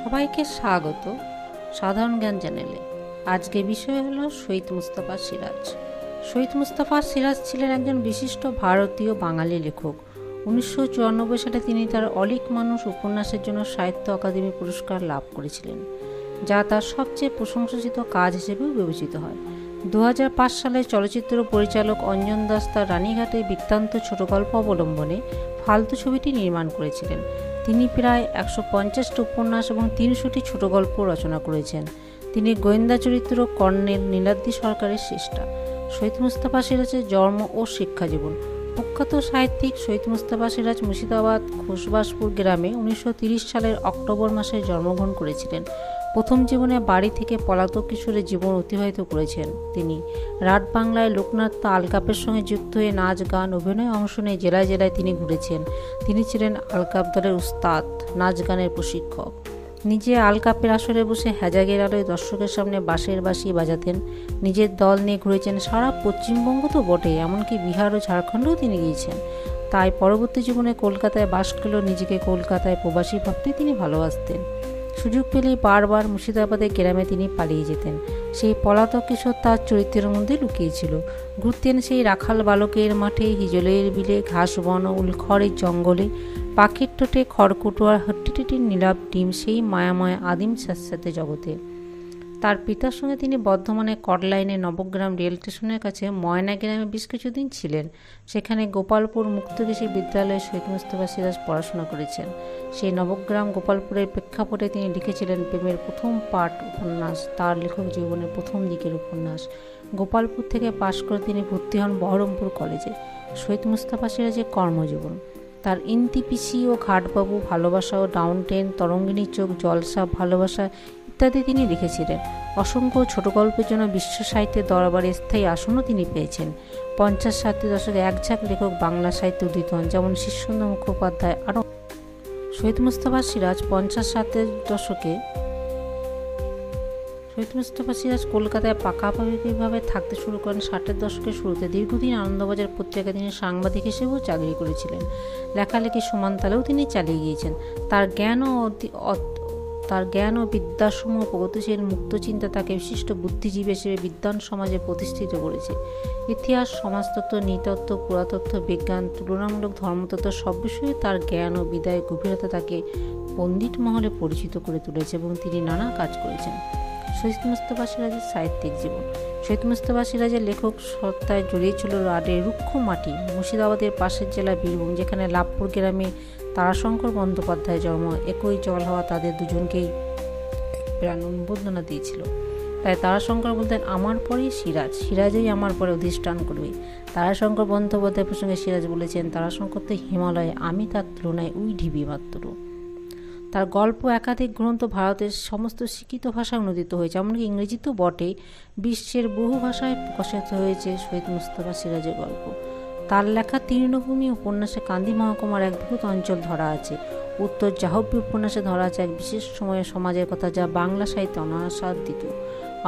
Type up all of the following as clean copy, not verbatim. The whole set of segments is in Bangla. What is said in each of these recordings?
সবাইকে স্বাগত সাধারণ জ্ঞান চ্যানেলে। আজকে বিষয় হলো শহীদ মুস্তাফা সিরাজ। শহীদ মুস্তাফা সিরাজ ছিলেন একজন বিশিষ্ট ভারতীয় বাঙালি লেখক। 1994 সালে তিনি তার অলিক মানুষ উপন্যাসের জন্য সাহিত্য অকাদেমি পুরস্কার লাভ করেছিলেন, যা তার সবচেয়ে প্রশংসিত কাজ হিসেবেও বিবেচিত হয়। 2005 সালে চলচ্চিত্র পরিচালক অঞ্জন দাস তার রানীঘাটে বৃত্তান্ত ছোট গল্প অবলম্বনে ফালতু ছবিটি নির্মাণ করেছিলেন। তিনি প্রায় 150টি উপন্যাস এবং 300টি ছোট গল্প রচনা করেছেন। তিনি গোয়েন্দা চরিত্র কর্নেল নীলাদ্রি সরকারের স্রষ্টা। শহীদ মুস্তাফা সিরাজের জন্ম ও শিক্ষা জীবন। প্রখ্যাত সাহিত্যিক শহীদ মুস্তাফা সিরাজ মুর্শিদাবাদ খোসবাসপুর গ্রামে 1930 সালের অক্টোবর মাসে জন্মগ্রহণ করেছিলেন। প্রথম জীবনে বাড়ি থেকে পলাতক কিশোরে জীবন অতিবাহিত করেছেন। তিনি রাত বাংলায় লোকনাট্য আলকাপের সঙ্গে যুক্ত হয়ে নাচ গান অভিনয়ে অংশ নিয়ে জেলায় জেলায় তিনি ঘুরেছেন। তিনি ছিলেন আলকাপ দলের উস্তাদ, নাচ গানের প্রশিক্ষক। নিজে আলকাপের আসরে বসে হ্যাজাগের আলোয় দর্শকের সামনে বাঁশের বাঁশি বাজাতেন। নিজের দল নিয়ে ঘুরেছেন সারা পশ্চিমবঙ্গ তো বটে, এমনকি বিহার ও ঝাড়খণ্ডেও তিনি গিয়েছেন। তাই পরবর্তী জীবনে কলকাতায় বাস করলেও নিজেকে কলকাতায় প্রবাসী ভাবতে তিনি ভালোবাসতেন। সুযোগ পেলেই বারবার মুর্শিদাবাদের গ্রামে তিনি পালিয়ে যেতেন। সেই পলাতক কিশোর তার চরিত্রের মধ্যে লুকিয়েছিল। ঘুরতেন সেই রাখাল বালকের মাঠে, হিজলের বিলে, ঘাস বন, উলখড়ের জঙ্গলে, পাখির ঠোঁটে খড়কুটো আর হট্টিটিটির নীলাভ ডিম, সেই মায়াময় আদিম স্যাঁতস্যাঁতে জগতে। তার পিতার সঙ্গে তিনি বর্ধমানের কটলাইনে নবগ্রাম রেল স্টেশনের কাছে ময়না গ্রামে বেশ কিছুদিন ছিলেন। সেখানে গোপালপুর মুক্তকেশী বিদ্যালয়ে শহীদ মুস্তাফা সিরাজ পড়াশোনা করেছেন। সেই নবগ্রাম গোপালপুরের প্রেক্ষাপটে তিনি লিখেছিলেন প্রেমের প্রথম পাঠ উপন্যাস, তার লেখক জীবনের প্রথম দিকের উপন্যাস। গোপালপুর থেকে পাশ করে তিনি ভর্তি হন বহরমপুর কলেজে। শহীদ মুস্তাফা সিরাজের কর্মজীবন। তার ইন্তিপিসি ও ঘাটবাবু, ভালোবাসা ও ডাউনটেন, তরঙ্গিনী চোখ, জলসা, ভালোবাসা ইত্যাদি তিনি লিখেছিলেন। অসংখ্য ছোট গল্পের জন্য বিশ্ব সাহিত্যের দরবারে স্থায়ী আসনও তিনি পেয়েছেন। 50-60 দশকে একঝাঁক লেখক বাংলা সাহিত্যে উদিত হন, যেমন শীর্ষেন্দু মুখোপাধ্যায়। আরও শহীদ মুস্তাফা সিরাজ 50-60 দশকে শহীদ মুস্তাফা সিরাজ কলকাতায় পাকাপাকিভাবে থাকতে শুরু করেন 60-এর দশকের শুরুতে। দীর্ঘদিন আনন্দবাজার পত্রিকায় তিনি সাংবাদিক হিসেবেও চাকরি করেছিলেন। লেখালেখি সমানতালেও তিনি চালিয়ে গিয়েছেন। তার জ্ঞান ও বিদ্যাসমূহ প্রগতিশীল মুক্তচিন্তা তাকে বিশিষ্ট বুদ্ধিজীবী হিসেবে বিদ্বান সমাজে প্রতিষ্ঠিত করেছে। ইতিহাস, সমাজতত্ত্ব, নৃতত্ত্ব, পুরাতত্ত্ব, বিজ্ঞান, তুলনামূলক ধর্মতত্ত্ব সব বিষয়ে তার জ্ঞান ও বিদায় গভীরতা তাকে পণ্ডিত মহলে পরিচিত করে তুলেছে এবং তিনি নানা কাজ করেছেন। শহীদ মুস্তাফা সিরাজের সাহিত্যিক জীবন। শহীদ মুস্তাফা সিরাজের লেখক সত্তায় জড়িয়েছিল রাডের রুক্ষ মাটি। মুর্শিদাবাদের পাশের জেলা বীরভূম, যেখানে লাভপুর গ্রামে তারাশঙ্কর বন্দ্যোপাধ্যায় জন্ম। একই জল হওয়া তাদের দুজনকেই প্রাণ উন্মোদনা দিয়েছিল। তাই তারাশঙ্কর বলতেন, আমার পরেই সিরাজ, সিরাজই আমার পরে অধিষ্ঠান করবে। তারাশঙ্কর বন্দ্যোপাধ্যায় প্রসঙ্গে সিরাজ বলেছেন, তারাশঙ্কর তো হিমালয়ে, আমি তার তুলনায় উই ঢিবি মাত্র। তার গল্প একাধিক গ্রন্থ ভারতের সমস্ত শিক্ষিত ভাষায় অনুদিত হয়েছে, এমনকি ইংরেজিতেও বটে। বিশ্বের বহু ভাষায় প্রকাশিত হয়েছে শহীদ মুস্তাফা সিরাজের গল্প। তার লেখা তৃণভূমি উপন্যাসে কান্দি মহকুমার এক বৃহৎ অঞ্চল ধরা আছে। উত্তর জাহ্নবী উপন্যাসে ধরা আছে এক বিশেষ সময়ের সমাজের কথা, যা বাংলা সাহিত্যে অনাস্বাদিত।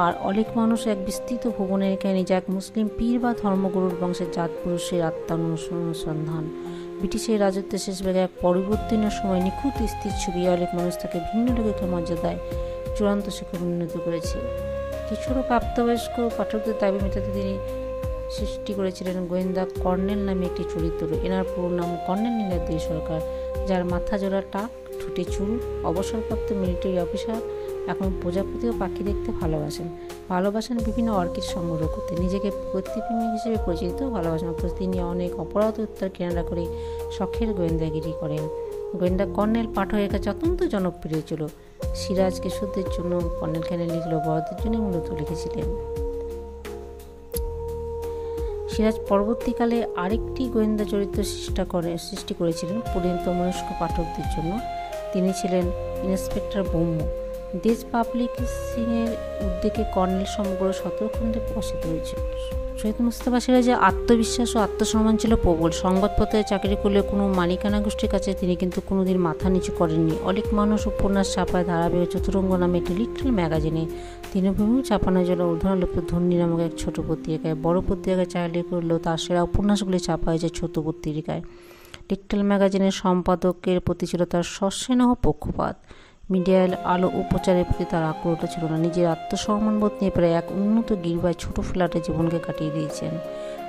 আর অলিক মানুষ এক বিস্তৃত ভুবনের কাহিনী, যা এক মুসলিম পীর বা ধর্মগুরুর বংশের জাত পুরুষের আত্মানুসন্ধান। ব্রিটিশের রাজত্বের শেষ ভাগে এক পরিবর্তনের সময় নিখুঁত স্থির ছবি অলিক মানুষ তাকে ভিন্ন লোকের মর্যাদায় চূড়ান্ত শিক্ষক উন্নীত করেছে। কিশোর ও প্রাপ্তবয়স্ক পাঠকদের দাবি মেটাতে তিনি সৃষ্টি করেছিলেন গোয়েন্দা কর্নেল নামে একটি চরিত্র। এনার পুরো নাম কর্নেল নীলাদ্রি সরকার, যার মাথা জোড়া টাক, ঠোঁটে চুল। অবসরপ্রাপ্ত মিলিটারি অফিসার, এখন প্রজাপতি ও পাখি দেখতে ভালোবাসেন বিভিন্ন অর্কিড সংগ্রহ করতে। নিজেকে প্রকৃতিপ্রেমিক হিসেবে পরিচিত ভালোবাসেন। অথচ তিনি অনেক অপরাধ উত্তর কেনারা করে শখের গোয়েন্দাগিরি করেন। গোয়েন্দা কর্নেল পাঠকের কাছে অত্যন্ত জনপ্রিয় ছিল। সিরাজ কিশোরদের জন্য কর্নেল কেন লিখলেও বড়দের জন্য মূলত লিখেছিলেন। সিরাজ পরবর্তীকালে আরেকটি গোয়েন্দা চরিত্র সৃষ্টি করেছিলেন পরিণতমনস্ক পাঠকদের জন্য। তিনি ছিলেন ইন্সপেক্টর ব্রহ্ম। দেশ পাবলিশিংয়ের উদ্যোগে কর্নেল সমগ্র 17 খণ্ডে প্রকাশিত হয়েছিল। শহীদ মুস্তাফা সিরাজের আত্মবিশ্বাস ও আত্মসম্মান ছিল প্রবল। সংবাদপত্রে চাকরি করলে কোনো মালিকানা গোষ্ঠীর কাছে তিনি কিন্তু কোনোদিন মাথা নিচু করেননি। অলিক মানুষ উপন্যাস ছাপায় ধারাবাহিক চতুরঙ্গ নামে একটি লিটল ম্যাগাজিনে, তৃণভূমিও ছাপানোর জন্য উদাহরণরূপে ধন্যী নামক এক ছোট পত্রিকায়। বড় পত্রিকায় চাকরি করলেও তার সেরা উপন্যাসগুলি ছাপা হয়েছে ছোট পত্রিকায়। লিটল ম্যাগাজিনের সম্পাদকের প্রতি ছিল তার সস্নেহ পক্ষপাত। মিডিয়ার আলো ও প্রচারের প্রতি তার আগ্রহটা ছিল না। নিজের আত্মসম্মানবোধ নিয়ে প্রায় এক উন্নত গির্বায় ছোট ফ্ল্যাটে জীবনকে কাটিয়ে দিয়েছেন।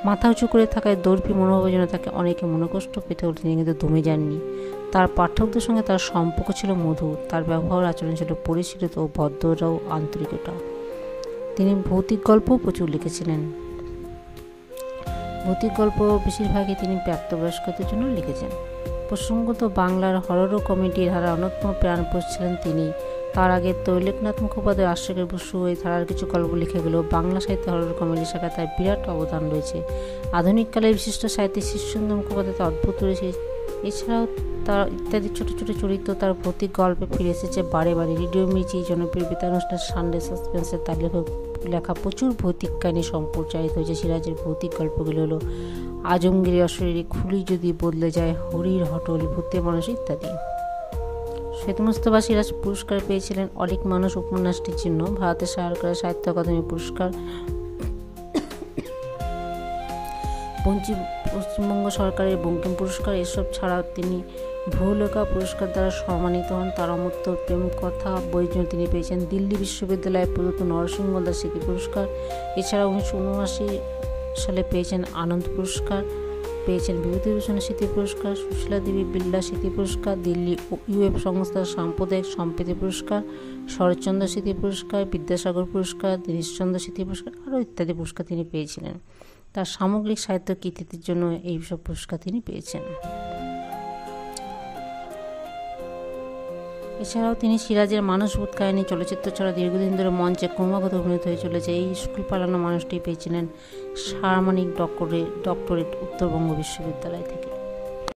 মাথা উঁচু করে থাকায় দর্পী মনোভাবের জন্য তাকে অনেকে মনোকষ্ট পেতে হলে তিনি কিন্তু দমে যাননি। তার পাঠকদের সঙ্গে তার সম্পর্ক ছিল মধুর, তার ব্যবহার আচরণ ছিল পরিশীলিত ও ভদ্রতা ও আন্তরিকতা। তিনি ভৌতিক গল্পও প্রচুর লিখেছিলেন। ভৌতিক গল্প বেশিরভাগই তিনি প্রাপ্তবয়স্কদের জন্য লিখেছেন। প্রসঙ্গত বাংলার হরর কমেডির ধারা অন্যতম প্রাণপুরুষ ছিলেন তিনি। তার আগে তৈলেকনাথ মুখোপাধ্যায় আশ্রয়ের বসু এই ধারার কিছু গল্প লিখে গেলেও বাংলা সাহিত্যে হরর কমেডি শাখায় তার বিরাট অবদান রয়েছে। আধুনিককালের বিশিষ্ট সাহিত্যিক শীর্ষেন্দু মুখোপাধ্যায় তার অদ্ভুত রয়েছে। এছাড়াও তার ইত্যাদি ছোট ছোট চরিত্র তার ভৌতিক গল্পে ফিরে এসেছে বারে বারে। রেডিও মির্চি, জনপ্রিয় বেতানুষ্ঠান সানডে সাসপেন্সের তার লেখা প্রচুর ভৌতিক কাহিনী সম্প্রচারিত হয়েছে। সিরাজের ভৌতিক গল্পগুলি হলো আজমগীরি অশরীরী, খুলি যদি বদলে যায়, হরির হটল, ভূতে মানুষ ইত্যাদি। সৈয়দ মুস্তফা সিরাজ পুরস্কার পেয়েছিলেন অলিক মানুষ উপন্যাসটির জন্য, ভারতের সরকারের সাহিত্য অকাদেমি পুরস্কার, পশ্চিমবঙ্গ সরকারের বঙ্কিম পুরস্কার। এসব ছাড়াও তিনি ভূলেখা পুরস্কার দ্বারা সম্মানিত হন। তার অমূর্ত প্রেম কথা বইয়ের জন্য তিনি পেয়েছেন দিল্লি বিশ্ববিদ্যালয়ে প্রদত্ত নরসিংহ দাস স্মৃতি পুরস্কার। এছাড়া 1979 সালে পেয়েছেন আনন্দ পুরস্কার, পেয়েছেন বিভূতিভূষণ স্মৃতি পুরস্কার, সুশীলা দেবী বিড়লা স্মৃতি পুরস্কার, দিল্লি ইউএফ সংস্থার সাম্প্রদায়িক সম্প্রীতি পুরস্কার, শরৎচন্দ্র স্মৃতি পুরস্কার, বিদ্যাসাগর পুরস্কার, দীনেশচন্দ্র স্মৃতি পুরস্কার আরও ইত্যাদি পুরস্কার তিনি পেয়েছিলেন। তার সামগ্রিক সাহিত্য কৃতিত্বের জন্য এই সব পুরস্কার তিনি পেয়েছেন। এছাড়াও তিনি সিরাজের মানসবোধ কাহিনী চলচ্চিত্র ছাড়া দীর্ঘদিন ধরে মঞ্চে ক্রমাগত অভিনীত হয়ে চলেছে এই স্কুল পালানো মানুষটি পেয়েছিলেন সাম্মানিক ডক্টরেট উত্তরবঙ্গ বিশ্ববিদ্যালয় থেকে।